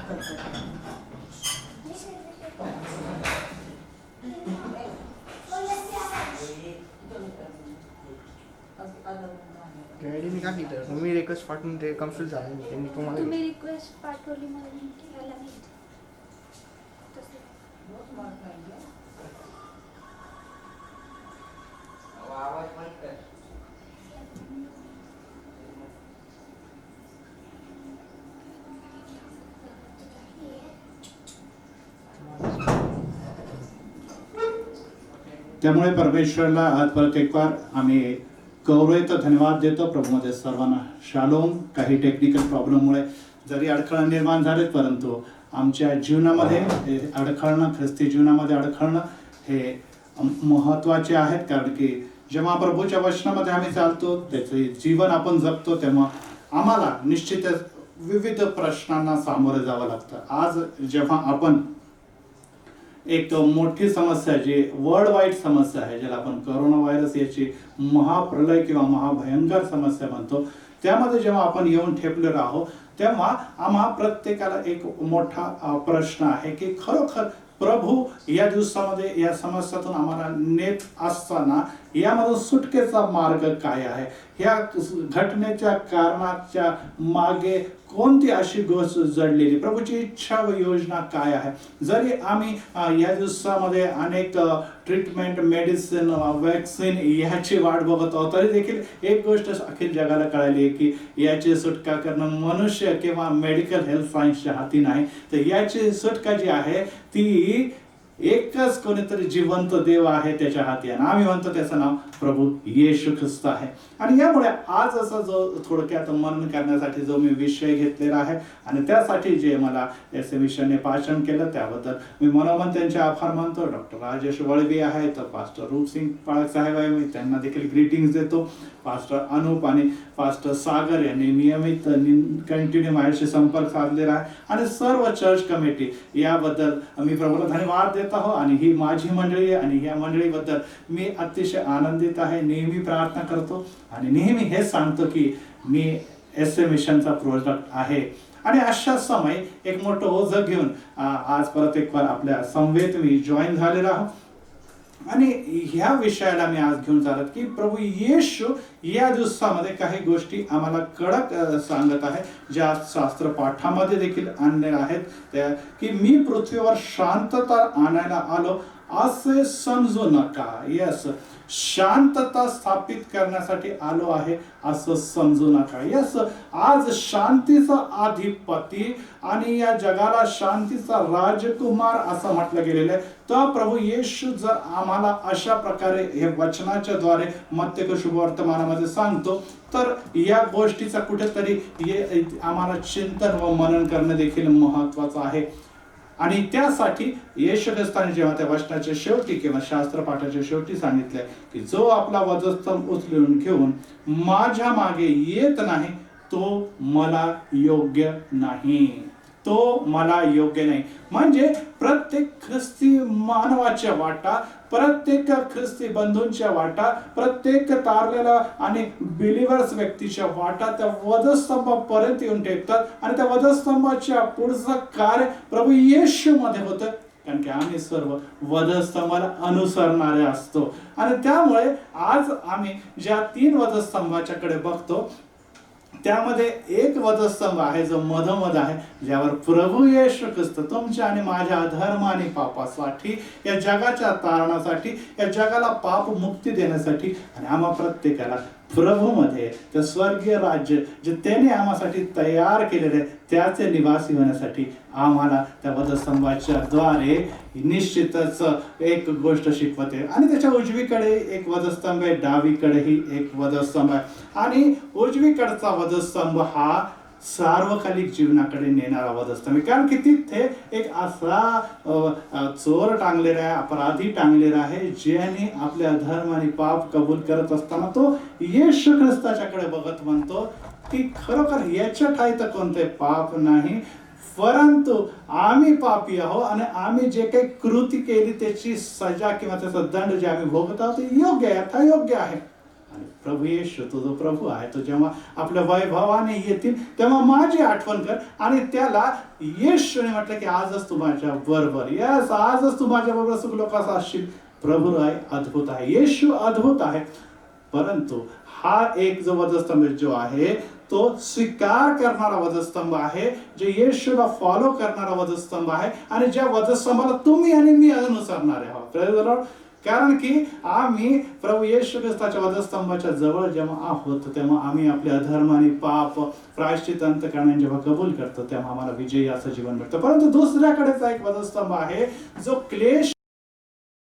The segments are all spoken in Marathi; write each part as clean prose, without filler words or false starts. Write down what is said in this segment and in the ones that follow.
डॅडीने काय केलं, मी रिक्वेस्ट पाठवून ते कन्फ्युज झाले, त्यांनी तुम्हाला तुम्ही रिक्वेस्ट पाठवली मला लिंक घ्यायला नाही तसं. त्यामुळे परमेश्वराला आज परत एक बार आम्ही गौरवित धन्यवाद देतो. प्रभूमध्ये सर्वांना शालोम. काही टेक्निकल प्रॉब्लेममुळे जरी अडथळा निर्माण झालेत, परंतु आमच्या जीवनामध्ये अडखळणं, ख्रिस्ती जीवनामध्ये अडखळणं हे महत्त्वाचे आहेत. कारण की जेव्हा प्रभूच्या वचनामध्ये आम्ही चालतो, त्याचे जीवन आपण जगतो, तेव्हा आम्हाला निश्चितच विविध प्रश्नांना सामोरे जावं लागतं. आज जेव्हा आपण एक मोठी समस्या, जी वर्ल्ड वाईड समस्या आहे, ज्याला आपण कोरोना व्हायरस याची महाप्रलय किंवा महाभयंकर समस्या म्हणतो, त्यामध्ये जेव्हा आपण येऊन ठेपलेलो आहोत, तेव्हा आम्हा प्रत्येकाला एक मोठा प्रश्न आहे की खरोखर प्रभू या दिवसामध्ये या समस्यातून आम्हाला नेत असताना यामधून सुटकेचा मार्ग काय आहे, ह्या घटनेच्या कारणाच्या मागे कोणती अशी गोष्ट जडलेली, प्रभूची इच्छा व योजना काय आहे. जरी आम्ही या दिवसामध्ये अनेक ट्रीटमेंट, मेडिसिन, वॅक्सिन ह्याची वाट बघत आहोत, तरी देखील एक गोष्ट अखिल जगाला कळाली आहे की याची सुटका करणं मनुष्य किंवा मेडिकल हेल्थ सायन्सच्या हाती नाही. तर याची सुटका जी आहे ती एकच कोणीतरी जिवंत देव आहे त्याच्या हाती, आणि आम्ही म्हणतो त्याचं नाव प्रभू येशू ख्रिस्त आहे. आणि यामुळे आज असा जो थोडक्यात मनन करण्यासाठी जो मी विषय घेतलेला आहे, आणि त्यासाठी जे मला एस मिशनने भाषण केलं त्याबद्दल मी मनोमन त्यांचे आभार मानतो. डॉक्टर राजेश वळवी आहेत, पास्टर रूपसिंग पाळक साहेब आहे, मी त्यांना देखील ग्रीटिंग्स देतो. पास्टर अनुप आणि पास्टर सागर यांनी नियमित कंटिन्यू माझ्याशी संपर्क साधलेला आहे, आणि सर्व चर्च कमिटी याबद्दल मी प्रभूला धन्यवाद देत आहो. आणि ही माझी मंडळी आहे, आणि या मंडळीबद्दल मी अतिशय आनंदित आहे. नेहमी प्रार्थना करतो आणि नेहमी हे सांगतो की मी एस मिशनचा प्रोडक्ट आहे. आणि अशा समय एक मोठं ओझं घेऊन आज परत एक बार आपल्या समवेत मी जॉईन झालेला आहो. आणि ह्या विषयाला मी आज घेऊन चालत की प्रभू येशू या दिवसामध्ये काही गोष्टी आम्हाला कडक सांगत आहे, ज्या शास्त्र पाठामध्ये देखील आणलेल्या आहेत, त्या की मी पृथ्वीवर शांतता आणायला आलो असे समजू नका. यस, शांतता स्थापित करण्यासाठी आलो आहे असं समजू नका. यस, आज शांतीचा अधिपती आणि या जगाला शांतीचा राजकुमार असं म्हटलं गेलेलं आहे. तर प्रभू येशू जर आम्हाला अशा प्रकारे हे वचनाच्या द्वारे मत्तेक शुभवर्तमानामध्ये सांगतो, तर या गोष्टीचा कुठेतरी आम्हाला चिंतन व मनन करणं देखील महत्वाचं आहे. आणि त्यासाठी येशू ख्रिस्ताने जेव्हा त्या वचनाच्या शेवटी किंवा शास्त्र पाठाच्या शेवटी सांगितलंय की जो आपला वधस्तंभ उचलून घेऊन माझ्या मागे येत नाही तो मला योग्य नाही, तो मला योग्य नाही. म्हणजे प्रत्येक ख्रिस्ती मानवाच्या वाटा, प्रत्येक ख्रिस्ती बंधूंच्या वाटा, प्रत्येक तारलेला आणि बिलिव्हर्स व्यक्तीच्या वाटा त्या वधस्तंभापर्यंत येऊन टेकतात. आणि त्या वधस्तंभाच्या पुढचं कार्य प्रभू येशू मध्ये होतं, कारण की आम्ही सर्व वधस्तंभाला अनुसरणारे असतो. आणि त्यामुळे आज आम्ही ज्या 3 वधस्तंभाच्याकडे बघतो, त्यामध्ये एक वधस्तंभ आहे जो मधोमध आहे, ज्यावर प्रभू येशू ख्रिस्त तुमच्या आणि माझ्या अधर्म आणि पापासाठी, या जगाच्या तारणासाठी, या जगाला पाप मुक्ती देण्यासाठी आणि आम्हा प्रत्येकाला प्रभूमध्ये ते स्वर्गीय राज्य जे त्याने आम्हासाठी तयार केलेले त्याचे निवासी होण्यासाठी आम्हाला त्या वधस्तंभाच्या द्वारे निश्चितच एक गोष्ट शिकवते. आणि त्याच्या उजवीकडे एक वधस्तंभ आहे, डावीकडेही एक वधस्तंभ आहे. आणि उजवीकडचा वधस्तंभ हा सार्वकालिक जीवनाकडे नेणारा वधस्तंभ, कारण की तिथे एक असा चोर टांगलेला आहे, अपराधी टांगलेला आहे, ज्याने आपल्या धर्म आणि पाप कबूल करत असताना तो येशू ख्रिस्ताच्याकडे बघत म्हणतो की खरोखर याच्या ठाई तर कोणते पाप नाही, परंतु आम्ही पापी आहोत आणि आम्ही जे काही कृती केली त्याची सजा किंवा त्याचा दंड जे आम्ही भोगत आहोत ते योग्य आहे, अयोग्य आहे. आणि प्रभू येशू तो जो प्रभू आहे तो जेव्हा आपल्या वैभवाने येतील तेव्हा माझी आठवण कर. आणि त्याला येशूने म्हटलं की आजच तू माझ्या बरोबर, यस आजच तू माझ्या बरोबर सुख कसा असशील. प्रभू आहे अद्भुत आहे, येशू अद्भुत आहे. परंतु हा एक जो वधस्तंभ जो आहे तो स्वीकार करणारा वधस्तंभ आहे, जे येशूला फॉलो करणारा वधस्तंभ आहे. आणि ज्या वधस्तंभाला तुम्ही आणि मी अनुसरणारे आहोत. Praise the Lord. कारण की आम्ही प्रभू येशू ख्रिस्ताच्या वधस्तंभाच्या जवळ जेव्हा आहोत तेव्हा आम्ही आपल्या अधर्म आणि पाप प्रायश्चित अंतःकरणाने जेव्हा कबूल करतो तेव्हा आम्हाला विजयी असं जीवन मिळतं. परंतु दुसऱ्याकडेचा एक वधस्तंभ आहे जो क्लेश,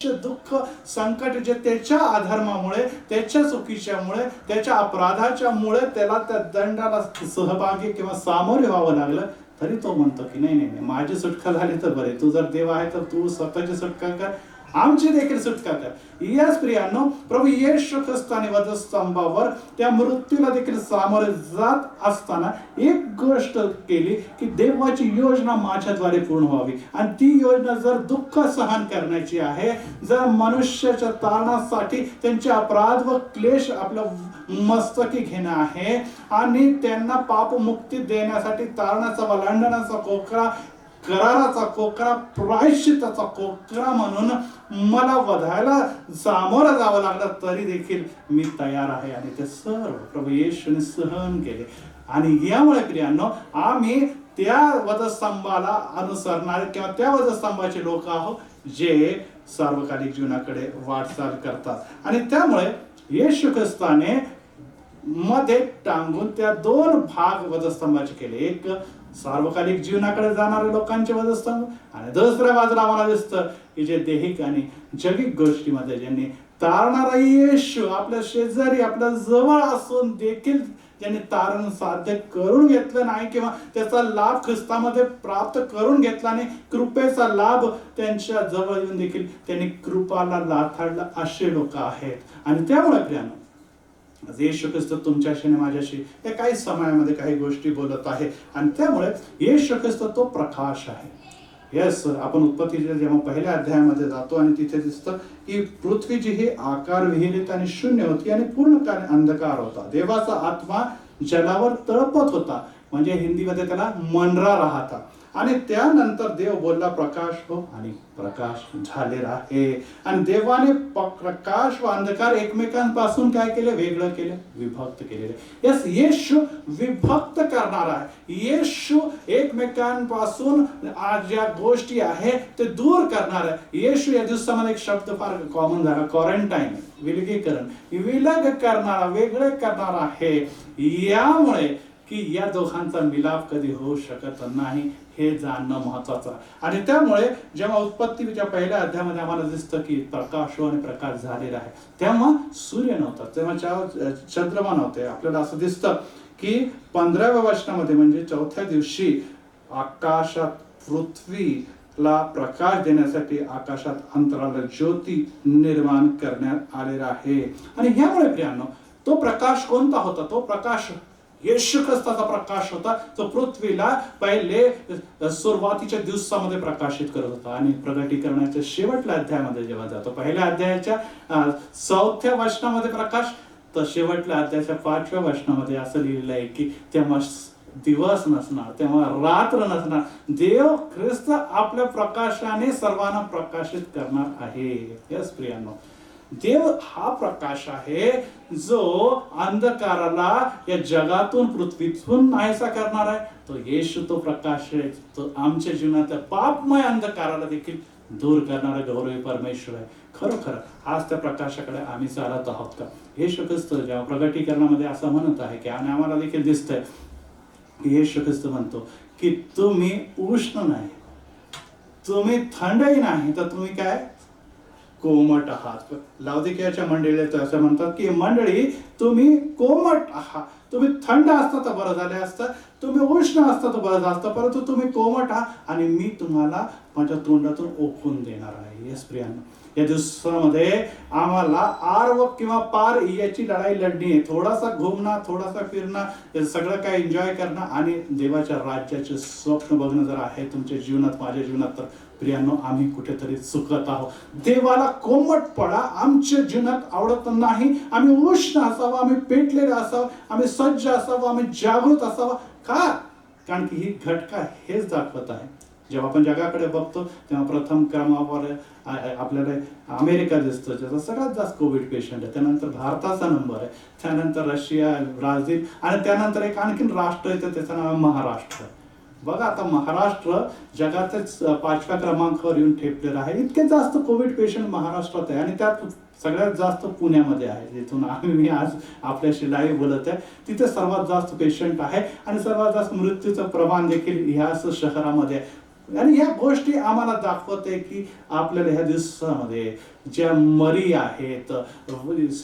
दुःख, संकट जे त्याच्या अधर्मामुळे, त्याच्या चुकीच्यामुळे, त्याच्या अपराधाच्या मुळे त्याला त्या दंडाला सहभागी किंवा सामोरे व्हावं लागलं, तरी तो म्हणतो की नाही नाही माझी सुटका झाली तर बरे, तू जर देव आहे तर तू स्वतःची सुटका कर, आमची देखील सुटका कर. यस प्रियांनो, प्रभू येशू ख्रिस्ताने वधस्तंभावर त्या मृत्यूला देखील सामोरे जात असताना एक गोष्ट केली की देवाची योजना माझ्याद्वारे पूर्ण व्हावी. आणि ती योजना जर दुःख सहन करण्याची आहे, जर मनुष्याच्या तारणासाठी त्यांचे अपराध व क्लेश आपलं मस्तकी घेणं आहे आणि त्यांना पापमुक्ती देण्यासाठी तारणाचा वलांडण्याचा कोकरा, कराराचा कोकरा, प्रायश्चिताचा कोकरा म्हणून मला वधायला सामोरं जावं लागलं तरी देखील मी तयार आहे. आणि ते सर्व प्रभू येशूने सहन केले. आणि यामुळे प्रियांनो आम्ही त्या वधस्तंभाला अनुसरणारे किंवा त्या वधस्तंभाचे लोक आहोत जे सार्वकालिक जीवनाकडे वाटचाल करतात. आणि त्यामुळे येशू ख्रिस्ताने मध्ये टांगून त्या दोन भाग वधस्तंभाचे केले. एक सार्वकालिक जीवनाकडे जाणाऱ्या लोकांचे वधस्तंभ आणि दुसऱ्या बाजूला आम्हाला दिसतं की जे देहिक आणि जगिक गोष्टीमध्ये ज्यांनी तारणारा येशू आपल्या शेजारी आपल्या जवळ असून देखील ज्यांनी तारण साध्य करून घेतलं नाही किंवा त्याचा लाभ ख्रिस्तामध्ये प्राप्त करून घेतला नाही, कृपेचा लाभ त्यांच्या जवळ येऊन देखील त्यांनी कृपाला लाथाडला, असे लोक आहेत. आणि त्यामुळे प्रियांनो येशू ख्रिस्त तुमच्याशी आणि माझ्याशी या काही समयामध्ये काही गोष्टी बोलत आहे. आणि त्यामुळे येशू ख्रिस्त तो प्रकाश आहे. येस, आपण उत्पत्तीच्या जेव्हा पहिल्या अध्यायामध्ये जातो आणि तिथे दिसतं की पृथ्वी जी ही आकार विहिरीत आणि शून्य होती आणि पूर्णपणे अंधकार होता. देवाचा आत्मा जलावर तळपत होता, म्हणजे हिंदीमध्ये त्याला मनरा राहता. आणि त्यानंतर देव बोलला प्रकाश हो आणि प्रकाश झालेला आहे. आणि देवाने प्रकाश व अंधकार एकमेकांपासून काय केले, वेगळं केलं, विभक्त केलेले. यस, येशू विभक्त करणार आहे. येशू एकमेकांपासून ज्या गोष्टी आहे ते दूर करणार आहे. येशू या दिवसामध्ये एक शब्द फार कॉमन झाला, क्वारंटाईन, विलगीकरण, विलग करणारा, वेगळे करणार आहे. यामुळे की या दोघांचा मिलाप कधी होऊ शकत नाही हे जाणणं महत्वाचं. आणि त्यामुळे जेव्हा उत्पत्तीच्या पहिल्या अध्यायामध्ये आम्हाला दिसतं की प्रकाश आणि प्रकाश झालेला आहे, तेव्हा सूर्य नव्हता, तेव्हा चंद्रमा नव्हते. आपल्याला असं दिसतं की 15व्या वचनामध्ये म्हणजे चौथ्या दिवशी आकाशात पृथ्वीला प्रकाश देण्यासाठी आकाशात अंतराला ज्योती निर्माण करण्यात आलेला आहे. आणि ह्यामुळे प्रियांनो तो प्रकाश कोणता होता? तो प्रकाश येशू ख्रिस्ताचा प्रकाश होता, जो पृथ्वीला पहिले सुरुवातीच्या दिवसामध्ये प्रकाशित करत होता. आणि प्रगटीकरणाच्या शेवटल्या अध्यायामध्ये जेव्हा जातो, पहिल्या अध्यायाच्या 4थ्या वचनामध्ये प्रकाश, तर शेवटल्या अध्यायाच्या 5व्या वचनामध्ये असं लिहिलेलं आहे की तेव्हा दिवस नसणार, तेव्हा रात्र नसणार, देव ख्रिस्त आपल्या प्रकाशाने सर्वांना प्रकाशित करणार आहे. यस प्रियांनो, देव हा प्रकाश आहे जो अंधकाराला या जगातून, पृथ्वीतून नाहीसा करणार आहे. तो येशू तो प्रकाश आहे, तो आमच्या जीवनातल्या पापमय अंधकाराला देखील दूर करणारा गौरवी परमेश्वर आहे. खरोखर आज त्या प्रकाशाकडे आम्ही चालत आहोत का? येशू ख्रिस्त जेव्हा प्रगटीकरणामध्ये असं म्हणत आहे की, आणि आम्हाला देखील दिसतंय की येशू ख्रिस्त म्हणतो की तुम्ही उष्ण नाही, तुम्ही थंडही नाही, तर तुम्ही काय कोमट आहात. लाउदिकियाच्या मंडळीला असं म्हणतात की मंडळी तुम्ही कोमट आहात, तुम्ही थंड असता तर बरं झालं असतं, तुम्ही उष्ण असता तर बरं झालं असतं, परंतु तुम्ही कोमट आहात आणि मी तुम्हाला माझ्या तोंडातून ओकून देणार आहे. येस प्रियांनो, या दिवसामध्ये आम्हाला आर व किंवा पार याची लढाई लढणी आहे. थोडासा घुमणं, थोडासा फिरणं, हे सगळं काय एन्जॉय करणं आणि देवाच्या राज्याचे स्वप्न बघणं जर आहे तुमच्या जीवनात, माझ्या जीवनात, तर प्रियांनो आम्ही कुठेतरी चुकत आहोत. देवाला कोमटपणा आमच्या जीवनात आवडत नाही. आम्ही उष्ण असावं, आम्ही पेटलेलं असावं, आम्ही सज्ज असावं, आम्ही जागृत असावं. का? कारण की ही घटका हेच दाखवत आहे. जेव्हा आपण जगाकडे बघतो तेव्हा प्रथम क्रमावर आपल्याला अमेरिका दिसतो, ज्याचा सगळ्यात जास्त कोविड पेशंट आहे. त्यानंतर भारताचा नंबर आहे, त्यानंतर रशिया, ब्राझील आणि त्यानंतर एक आणखीन राष्ट्र येतं, त्याचं नाव महाराष्ट्र. बघा आता महाराष्ट्र जगातच 5व्या क्रमांकावर येऊन ठेपलेलं आहे. इतके जास्त कोविड पेशंट महाराष्ट्रात आहे आणि त्यात सगळ्यात जास्त पुण्यामध्ये आहे, जिथून मी आज आपल्याशी लाईव्ह बोलत आहे. तिथे सर्वात जास्त पेशंट आहे आणि सर्वात जास्त मृत्यूचं प्रमाण देखील ह्याच शहरामध्ये आहे. आणि या गोष्टी आम्हाला दाखवते की आपल्याला ह्या दिवसामध्ये ज्या मरी आहेत,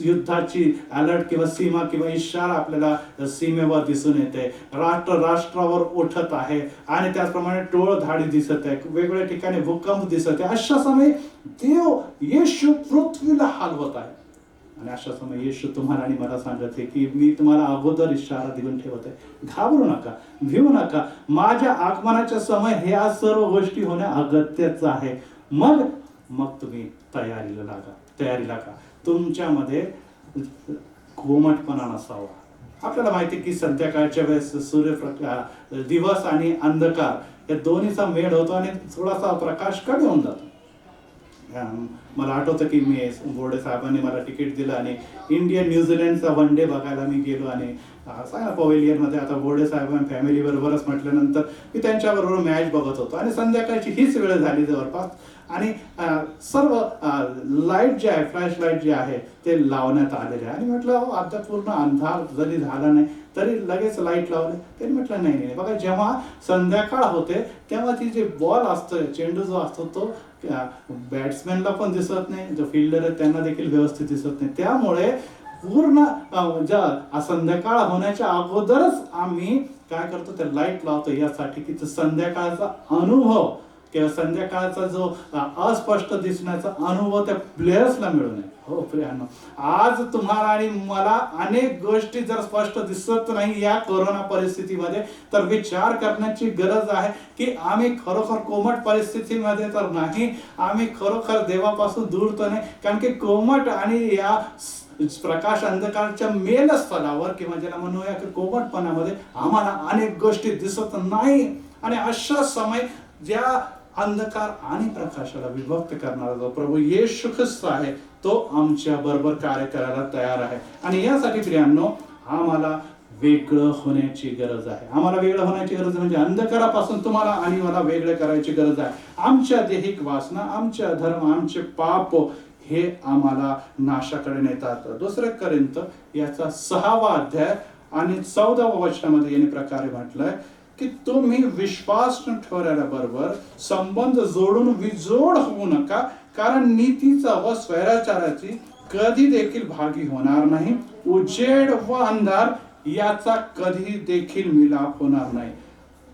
युद्धाची अलर्ट किंवा सीमा किंवा इशारा आपल्याला सीमेवर दिसून येते, राष्ट्र राष्ट्रावर उठत आहे आणि त्याचप्रमाणे टोळधाडी दिसत आहे, वेगवेगळ्या ठिकाणी भूकंप दिसत आहे. अशा समय देव येशू पृथ्वीला हलवत आहे आणि अशा समय येशू तुम्हाला आणि मला सांगत आहे की मी तुम्हाला अगोदर इशारा देऊन ठेवत आहे, घाबरू नका, भिवू नका. माझ्या आगमनाच्या समय ह्या सर्व गोष्टी होणे अगत्याचं आहे. मग तुम्ही तयारीला लागा. तुमच्यामध्ये कोमटपणा नसावा. आपल्याला माहिती की संध्याकाळच्या वेळेस सूर्यप्रकाश, दिवस आणि अंधकार या दोन्हीचा मेळ होतो आणि थोडासा प्रकाश कमी होऊन जातो. मला आठवतं की मी बोर्डे साहेबांनी मला तिकीट दिलं आणि इंडिया न्यूझीलंडचा वन डे बघायला मी गेलो आणि सांगा पवेलियनमध्ये. आता बोर्डे साहेबांनी फॅमिली बरोबरच म्हटल्यानंतर मी त्यांच्याबरोबर मॅच बघत होतो आणि संध्याकाळची हीच वेळ झाली जवळपास आणि सर्व लाईट जे आहे, फ्लॅश लाईट जे आहे ते लावण्यात आलेले आहे आणि म्हटलं आता पूर्ण अंधार जरी झाला नाही तरी लगेच लाईट लावले. त्यांनी म्हटलं नाही. बघा जेव्हा संध्याकाळ होते तेव्हा ती जे बॉल असतो, चेंडू जो असतो तो बॅट्समॅनला पण दिसत नाही, जो फिल्डर आहे त्यांना देखील व्यवस्थित दिसत नाही. त्यामुळे पूर्ण संध्याकाळ होण्याच्या अगोदरच आम्ही काय करतो, ते लाईट लावतो यासाठी की संध्याकाळचा अनुभव किंवा संध्याकाळचा जो अस्पष्ट दिसण्याचा अनुभव त्या प्लेयर्सला मिळू नये. हो प्रियांनो, आज तुम्हाला आणि मला अनेक गोष्टी जर स्पष्ट दिसत नाही या कोरोना परिस्थितीमध्ये, तर विचार करण्याची गरज आहे की आम्ही खरोखर कोमट परिस्थितीमध्ये तर नाही, आम्ही खरोखर देवापासून दूर तर नाही. कारण की कोमट आणि या प्रकाश अंधकारच्या मेलस्थळावर किंवा ज्याला म्हणूया की कोमटपणामध्ये आम्हाला अनेक गोष्टी दिसत नाही. आणि अशा समय ज्या अंधकार आणि प्रकाशाला विभक्त करणारा जो प्रभू येशू ख्रिस्त आहे तो आमच्या बरोबर कार्य करायला तयार आहे. आणि यासाठी प्रियांनो आम्हाला वेगळं होण्याची गरज आहे. आम्हाला वेगळं होण्याची गरज म्हणजे अंधकारापासून तुम्हाला आणि मला वेगळं करायची गरज आहे. आमच्या देहिक वासना, आमच्या धर्म, आमचे पाप हे आम्हाला नाशाकडे नेतात. 2 कोरिंथ याचा 6वा अध्याय आणि 14व्या वचनामध्ये याने प्रकारे म्हटलंय की तुम्ही विश्वास ठेवण्याबरोबर संबंध जोडून विजोड होऊ नका, कारण नीतीचा व स्वैराचाराची कधी देखील भागी होणार नाही. उजेड व अंधार याचा कधी देखील मिलाप होणार नाही.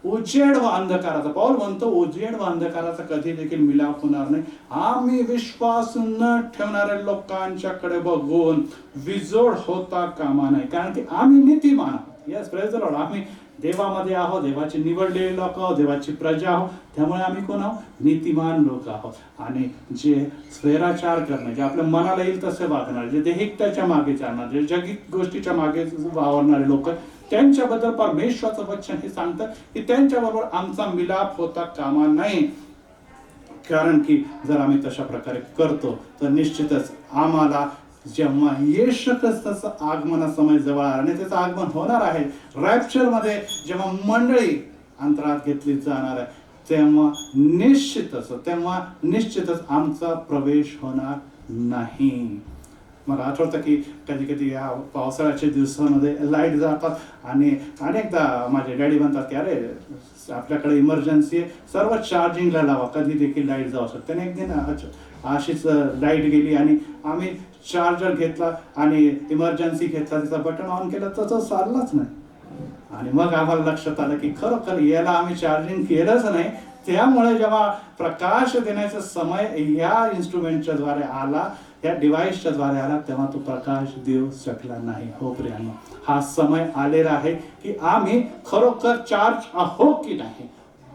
उजेड व अंधकाराचा, पाऊल म्हणतो उजेड व अंधकाराचा कधी देखील मिलाप होणार नाही. आम्ही विश्वास न ठेवणाऱ्या लोकांच्याकडे बघून विजोड होता कामा नाही, कारण की आम्ही नीतिमान आहोत. Yes, praise the Lord. आम्ही देवामध्ये आहोत, देवाची निवडलेली लोक आहोत, देवाची प्रजा आहोत. त्यामुळे आम्ही कोण आहोत? नीतिमान लोक आहोत. आणि जे स्वैराचार करणे, जे आपल्या मनाला येईल तसे वागणारे, जे देहिकताच्या मागे चालणारे, जे जगिक गोष्टीच्या मागे वावरणारे लोक, त्यांच्याबद्दल परमेश्वराचं वचन हे सांगतं की त्यांच्याबरोबर आमचा मिलाप होता कामा नाही. कारण की जर आम्ही तशा प्रकारे करतो तर निश्चितच आम्हाला जेव्हा येशू ख्रिस्ताचं आगमन समय जवळ आणि त्याचं आगमन होणार आहे, रॅप्चर मध्ये जेव्हा मंडळी अंतरात घेतली जाणार आहे, तेव्हा निश्चितच आमचा प्रवेश होणार नाही. मला आठवतं की कधी कधी या पावसाळ्याच्या दिवसामध्ये लाईट जातात आणि अनेकदा माझे डॅडी म्हणतात की अरे आपल्याकडे इमर्जन्सी आहे, सर्व चार्जिंगला लावा, कधी देखील लाईट जाऊ शकते. त्याने एक दिन अशीच लाईट गेली आणि आम्ही चार्जर घेतला आणि इमर्जन्सी घेतला, त्याचा बटन ऑन केला तर तो चाललाच नाही. आणि मग आम्हाला लक्षात आलं की खरोखर याला आम्ही चार्जिंग केलंच नाही, त्यामुळे जेव्हा प्रकाश देण्याचा समय या इन्स्ट्रुमेंटच्या द्वारे आला, या डिव्हाइसच्या द्वारे आला, तेव्हा तो प्रकाश देऊ शकला नाही. हो प्रियानो, हा समय आलेला आहे की आम्ही खरोखर चार्ज आहोत की नाही.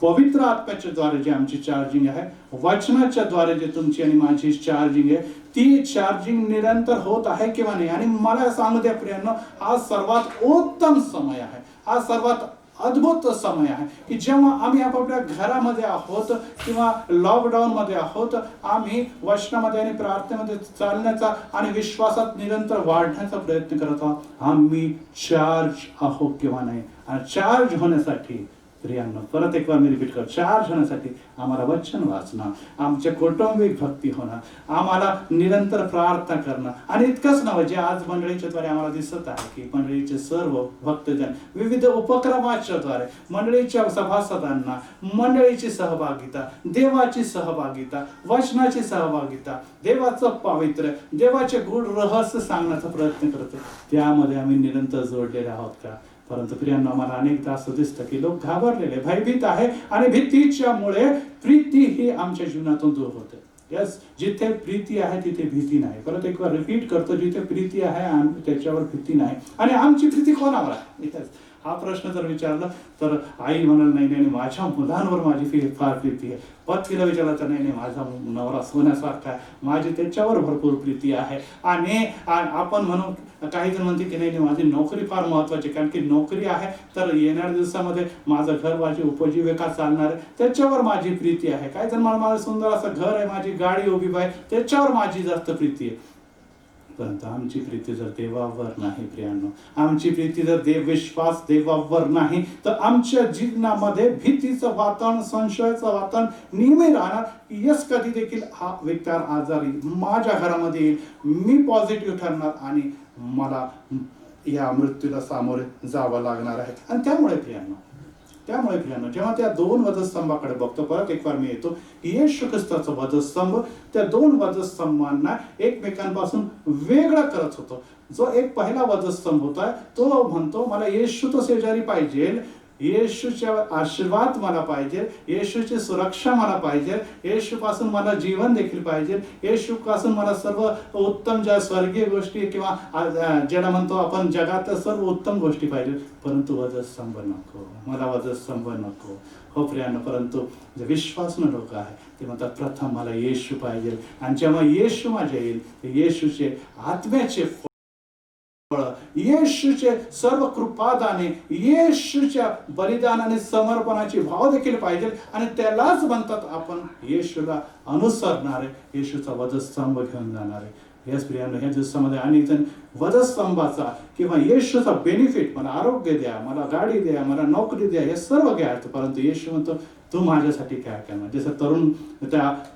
पवित्र आत्म्याच्या द्वारे जे आमची चार्जिंग आहे, वचनाच्या द्वारे जे तुमची आणि माझी चार्जिंग आहे, ती चार्जिंग निरंतर होत आहे किंवा नाही. आणि मला सांगू द्या प्रियांनो, हा सर्वात उत्तम समय आहे, हा सर्वात अद्भुत समय आहे की जेव्हा आम्ही आपापल्या घरामध्ये आहोत किंवा लॉकडाऊन मध्ये आहोत, आम्ही वचनामध्ये आणि प्रार्थनेमध्ये चालण्याचा आणि विश्वासात निरंतर वाढण्याचा प्रयत्न करत आहोत. आम्ही चार्ज आहोत किंवा नाही. आणि चार्ज होण्यासाठी प्रियांनो, परत एक बार मी रिपीट करतो, चार्ज होण्यासाठी आम्हाला वचन वाचणं, आमच्या कौटुंबिक भक्ती होणं, आम्हाला निरंतर प्रार्थना करणं. आणि इतकंच नव्हे, जे आज मंडळीच्या द्वारे आम्हाला दिसत आहे की मंडळीचे सर्व भक्तजन विविध उपक्रमाच्या द्वारे मंडळीच्या सभासदांना मंडळीची सहभागिता, देवाची सहभागिता, वचनाची सहभागिता, देवाचं पावित्र्य, देवाचे गूढ रहस्य सांगण्याचा प्रयत्न करतो, त्यामध्ये आम्ही निरंतर जोडलेले आहोत का? परंतु प्रियांनो, आम्हाला अनेकदा असं दिसतं की लोक घाबरलेले, भयभीत आहे आणि भीतीच्यामुळे प्रीती ही आमच्या जीवनातून दूर होते. यस, जिथे प्रीती आहे तिथे भीती नाही. परत एक बार रिपीट करतो, जिथे प्रीती आहे त्याच्यावर भीती नाही. आणि आमची प्रीती कोणावर आहे? यस, हा प्रश्न जर विचारला तर आई म्हणाल नाही नाही, माझ्या मुलांवर माझी फार प्रीती आहे. पत्नीला विचारलं तर नाही, माझा नवरा सोन्यासारखा आहे, माझी त्याच्यावर भरपूर प्रीती आहे. आणि आपण म्हणू, काही जण म्हणते की नाही, माझी नोकरी फार महत्वाची, कारण की नोकरी आहे तर येणाऱ्या दिवसामध्ये माझं घर, माझी उपजीविका चालणार आहे, त्याच्यावर माझी प्रीती आहे. काही जण माझं सुंदर असं घर आहे, माझी गाडी उभी आहे, त्याच्यावर माझी जास्त प्रीती आहे. परंतु आमची प्रीती जर देवावर नाही प्रियांनो, आमची प्रीती जर विश्वास देवावर नाही, तर आमच्या जीवनामध्ये भीतीचं वातावरण, संशयाचं वातावरण नेहमी राहणार. यस, कधी देखील हा विकार आजारी माझ्या घरामध्ये येईल, मी पॉझिटिव्ह ठरणार आणि मला या मृत्यूला सामोरे जावं लागणार आहे. आणि त्यामुळे प्रियांनो, जेव्हा त्या दोन वधस्तंभाकडे बघतो, परत एक बार मी येतो, येशू ख्रिस्ताचा वधस्तंभ त्या दोन वधस्तंभांना एकमेकांपासून वेगळा करत होतो. जो एक पहिला वधस्तंभ होता तो म्हणतो, मला येशू तो शेजारी पाहिजे, येशूच्या आशीर्वाद मला पाहिजे, येशूची सुरक्षा मला पाहिजे, येशू पासून मला जीवन देखील पाहिजे, येशू पासून मला सर्व उत्तम ज्या स्वर्गीय गोष्टी किंवा ज्याला म्हणतो आपण जगातल्या सर्व उत्तम गोष्टी पाहिजे. परंतु वधस्तंभ नको, मला वधस्तंभ नको. हो प्रियांनो, परंतु जे विश्वासू लोक आहे ते म्हणतात, प्रथम मला येशू पाहिजे. आणि जेव्हा येशू माझ्या येईल, येशूचे आत्म्याचे, येशूचे सर्व कृपादाने, येशूच्या बलिदानाने समर्पणाची भाव देखील पाहिजे. आणि त्यालाच म्हणतात आपण येशूला अनुसरणारे, येशूचा वधस्तंभ घेऊन जाणारे. यस प्रियांनो, ह्या दिवसामध्ये अनेक जण वधस्तंभाचा किंवा येशूचा बेनिफिट, मला आरोग्य द्या, मला गाडी द्या, मला नोकरी द्या, हे सर्व घ्यायचं. परंतु येशू म्हणतो, तू माझ्यासाठी काय करणार? जसं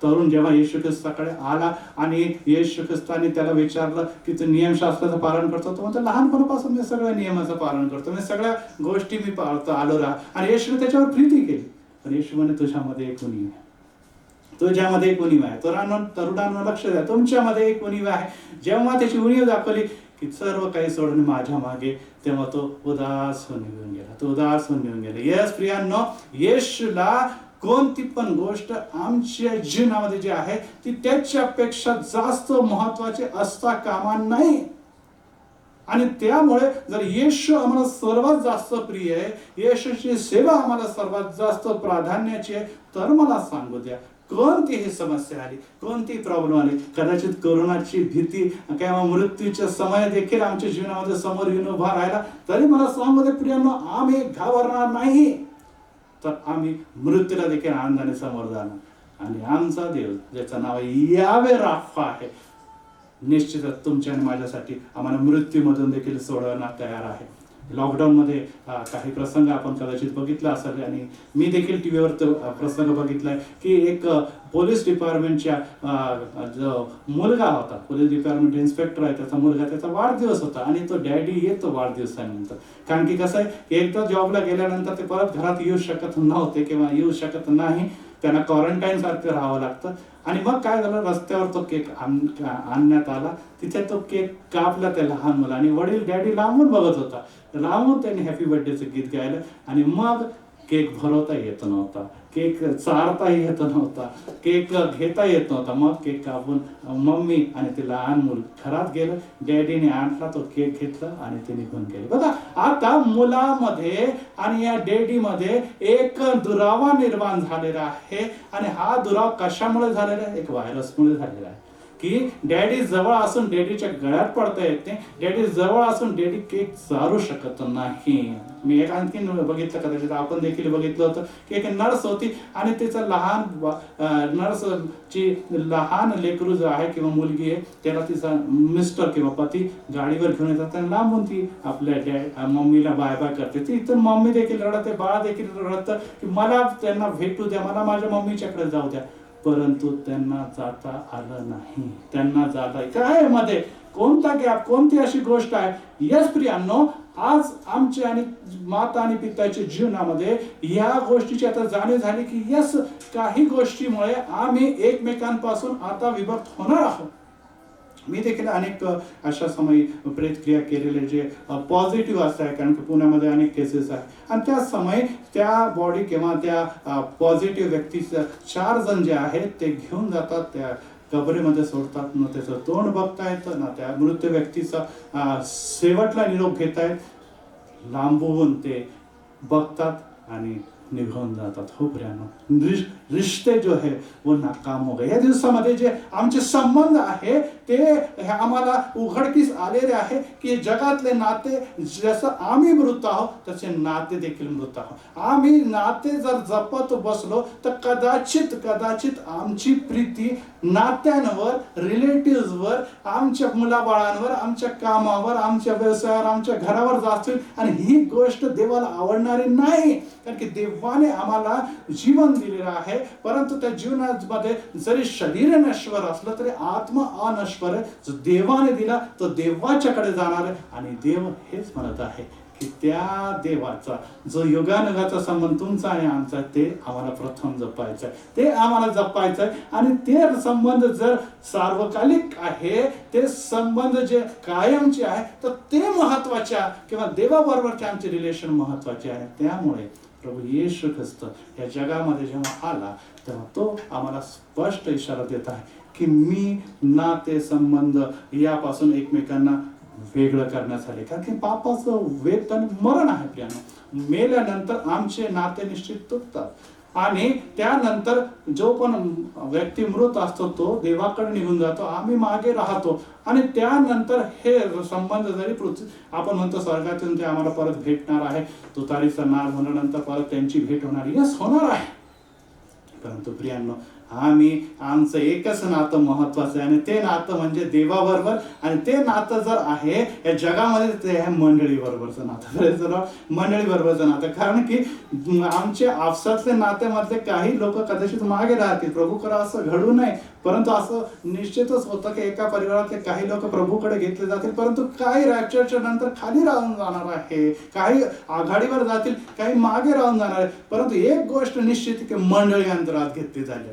तरुण जेव्हा येशू ख्रिस्ताकडे आला आणि येशू ख्रिस्ताने त्याला विचारलं की तू नियमशास्त्राचं पालन करतो, तो म्हणतो, लहानपणापासून मी सगळ्या नियमाचं पालन करतो, मी सगळ्या गोष्टी मी पाळतो आलो राहा. आणि येशूने त्याच्यावर प्रीती केली. पण येशू म्हणे, तुझ्यामध्ये एक उणीव आहे, तुझ्यामध्ये एक उणीव आहे. तरुणांना लक्ष द्या, तुमच्यामध्ये एक उणीव आहे. जेव्हा त्याची उणीव दाखवली की सर्व काही सोडून माझ्या मागे, तेव्हा तो उदास होऊन निघून गेला, तो उदास होऊन निघून गेला. यस प्रियांनो, येशूला कोणती पण गोष्ट आमच्या जीवनामध्ये जी आहे ती त्याच्यापेक्षा जास्त महत्वाची असता कामा नाही. आणि त्यामुळे जर येशू आम्हाला सर्वात जास्त प्रिय आहे, येशूची सेवा आम्हाला सर्वात जास्त प्राधान्याची आहे, तर मला सांगू द्या, कोणतीही समस्या आली, कोणतीही प्रॉब्लेम आली, कदाचित कोरोनाची भीती किंवा मृत्यूचा समय देखील आमच्या जीवनामध्ये समोर येऊन उभा राहिला, तरी मला सांगू दे प्रियांनो, आम्ही घाबरणार नाही. तर आम्ही मृत्यूला देखील आनंदाने समोर जाणार. आणि आमचा देव, ज्याचं नाव यावे राफा आहे, निश्चितच तुमच्या आणि माझ्यासाठी आम्हाला मृत्यूमधून देखील सोडवण्यास तयार आहे. लॉकडाऊनमध्ये काही प्रसंग आपण कदाचित बघितला असेल, आणि मी देखील टीव्हीवर तो प्रसंग बघितलाय की एक पोलीस डिपार्टमेंटच्या जो मुलगा होता, पोलीस डिपार्टमेंट इन्स्पेक्टर आहे, त्याचा मुलगा, त्याचा वाढदिवस होता आणि तो डॅडी येतो वाढदिवसानंतर. कारण की कसं आहे, एकदा जॉबला गेल्यानंतर ते परत घरात येऊ शकत नव्हते किंवा येऊ शकत नाही, त्यांना क्वारंटाईन सारखं राहावं लागतं. आणि मग काय झालं, रस्त्यावर तो केक आणण्यात आला, तिथे तो केक कापला त्या लहान मुलाने. वडील डॅडी लांबून बघत होता, लांबून त्यांनी हॅपी बर्थडेचं गीत गायलं आणि मग केक भरवता येत नव्हता, केक चारताही येत नव्हता, केक घेता येत नव्हता. मग केक कापून मम्मी आणि ते लहान मूल घरात गेलं, डॅडीने आणला तो केक घेतला आणि ते निघून गेले. बघा, आता मुलामध्ये आणि या डॅडीमध्ये एक दुरावा निर्माण झालेला आहे. आणि हा दुरावा कशामुळे झालेला आहे? एक व्हायरसमुळे झालेला आहे. की डॅडी जवळ असून डॅडीच्या गळ्यात पडता येत नाही, डॅडी जवळ असून डॅडी केक चारू शकत नाही. मी एक आणखीन बघितलं, कदाचित आपण देखील बघितलं होतं की एक नर्स होती आणि तिचा नर्सची लहान लेकरू जो आहे किंवा मुलगी आहे, त्याला तिचा मिस्टर किंवा पती गाडीवर घेऊन येतात आणि लांबून ती आपल्या मम्मीला बाय बाय करते. ती इतर मम्मी देखील रडते, बाळ देखील रडतं की मला त्यांना भेटू द्या, मला माझ्या मम्मीच्याकडे जाऊ द्या. परंतु त्यांना जाता आलं नाही. त्यांना जाता काय मध्ये कोणता गॅप, कोणती अशी गोष्ट आहे? यस प्रियांनो, आज आमचे आणि माता आणि पित्याच्या जीवनामध्ये या गोष्टीची आता जाणीव झाली की यस, काही गोष्टीमुळे आम्ही एकमेकांपासून आता विभक्त होणार आहोत. मी देखील अनेक अशा समयी प्रेतक्रिया केलेले जे पॉझिटिव्ह असतात, कारण की पुण्यामध्ये अनेक केसेस आहेत. आणि त्या समयी त्या बॉडी किंवा त्या पॉझिटिव्ह व्यक्तीचं 4 जण जे आहेत ते घेऊन जातात, त्या कबरेमध्ये सोडतात. न त्याचं तोंड बघता येतं, ना त्या मृत व्यक्तीचा शेवटला निरोप घेतायत. लांबून ते बघतात आणि निघून जातात. हो प्रियांनो, रिश्ते जो है वो नाकाम हो गए. या दिवसामध्ये जे आमचे संबंध आहे ते आम्हाला उघडकीस आलेले आहे की जगातले नाते जसं आम्ही मृत आहोत तसे नाते देखील मृत आहोत. आम्ही नाते जर जपत बसलो तर कदाचित आमची प्रीती नात्यांवर, रिलेटिव्हजवर, आमच्या मुलाबाळांवर, आमच्या कामावर, आमच्या व्यवसायावर, आमच्या घरावर जास्त होईल. आणि ही गोष्ट देवाला आवडणारी नाही, कारण की देवाने आम्हाला जीवन दिलेलं आहे. परंतु त्या जीवनामध्ये जरी शरीर नश्वर असलं तरी आत्मा अनश्वर आहे. जो देवाने दिला तो देवाच्याकडे जाणार आहे. आणि देव हेच म्हणत आहे की त्या देवाचा जो युगानुगाचा संबंध तुमचा आणि आमचा, ते आम्हाला प्रथम जपायचा आहे, ते आम्हाला जपायचं आहे. आणि ते संबंध जर सार्वकालिक आहे, ते संबंध जे कायमचे आहे, तर ते महत्वाच्या किंवा देवाबरोबरचे आमचे रिलेशन महत्वाचे आहे. त्यामुळे प्रभू येशू ख्रिस्त या जगामध्ये जेव्हा आला तेव्हा तो आम्हाला स्पष्ट इशारा देत आहे की मी नाते संबंध यापासून एकमेकांना वेगळं करण्यात आले. कारण की पापाचं वेतन मरण आहे प्रियांनो. मेल्यानंतर आमचे नाते निश्चित तुटतात. आणि त्यानंतर जो पण व्यक्ती मृत असतो तो देवाकडे निघून जातो, आम्ही मागे राहतो. आणि त्यानंतर हे संबंध जरी आपण म्हणतो स्वर्गातून ते आम्हाला परत भेटणार आहे, तुतारीचा नाद होण्यानंतर परत त्यांची भेट होणार, यस होणार आहे. परंतु प्रियांनो, आमचं एकच नातं महत्वाचं आहे आणि ते नातं म्हणजे देवाबरोबर. आणि ते नातं जर आहे या जगामध्ये ते आहे मंडळी बरोबरचं नातं, मंडळी बरोबरचं नातं. कारण की आमचे आपसातले नात्यामधले काही लोक कदाचित मागे राहतील, प्रभूकडे असं घडू नये. परंतु असं निश्चितच होतं की एका परिवारातले काही लोक प्रभूकडे घेतले जातील, परंतु काही रॅप्चरच्या नंतर खाली राहून जाणार आहे, काही आघाडीवर जातील, काही मागे राहून जाणार आहे. परंतु एक गोष्ट निश्चित की मंडळी अंतरात घेतली झाली.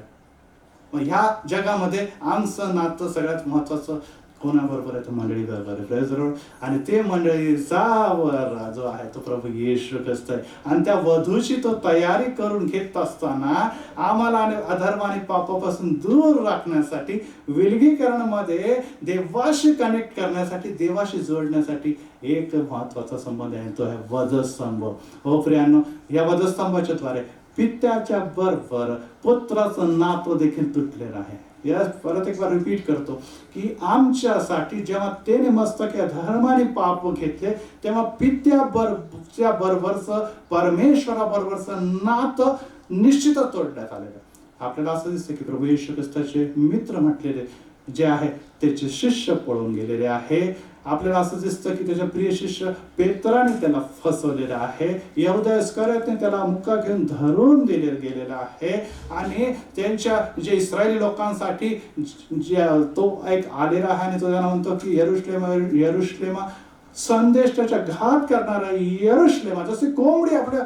मग ह्या जगामध्ये आमचं नातं सगळ्यात महत्वाचं कोणाबरोबर आहे? तर मंडळी बरोबर आहे. Praise the Lord. आणि ते मंडळीचा जो आहे तो प्रभू येशू ख्रिस्त आहे. आणि त्या वधूची तो तयारी करून घेत असताना आम्हाला आणि अधर्म आणि पापापासून दूर राखण्यासाठी, विलगीकरणामध्ये देवाशी कनेक्ट करण्यासाठी, देवाशी जोडण्यासाठी एक महत्वाचा संबंध आहे, तो आहे वधस्तंभ. हो प्रियांनो, या वधस्तंभाच्या द्वारे पित्याच्या बरोबर पुत्राचं नातं देखील तुटलेलं आहे. या परत एक बार रिपीट करतो की आमच्यासाठी जेव्हा त्याने मस्तकी धर्माने पाप घेतले तेव्हा पित्याच्या बरोबरचं, परमेश्वराबरोबरचं नातं निश्चितच तोडण्यात आलेलं. आपल्याला असं दिसतं की प्रभू येशू ख्रिस्ताचे मित्र म्हटलेले जे आहे त्याचे शिष्य पळून गेलेले आहे. आपल्याला असं दिसतं की त्याच्या प्रिय शिष्य पेत्राने त्याला फसवलेलं आहे, यहूदा इस्करियोतने त्याला मुका घेऊन धरून गेलेला आहे. आणि त्यांच्या जे इस्रायली लोकांसाठी जे तो एक आलेला आहे आणि तो त्यांना म्हणतो की यरुशलेमा संदेश त्याच्या घात करणारा यरुशलेमा, जसे कोंबडी आपल्या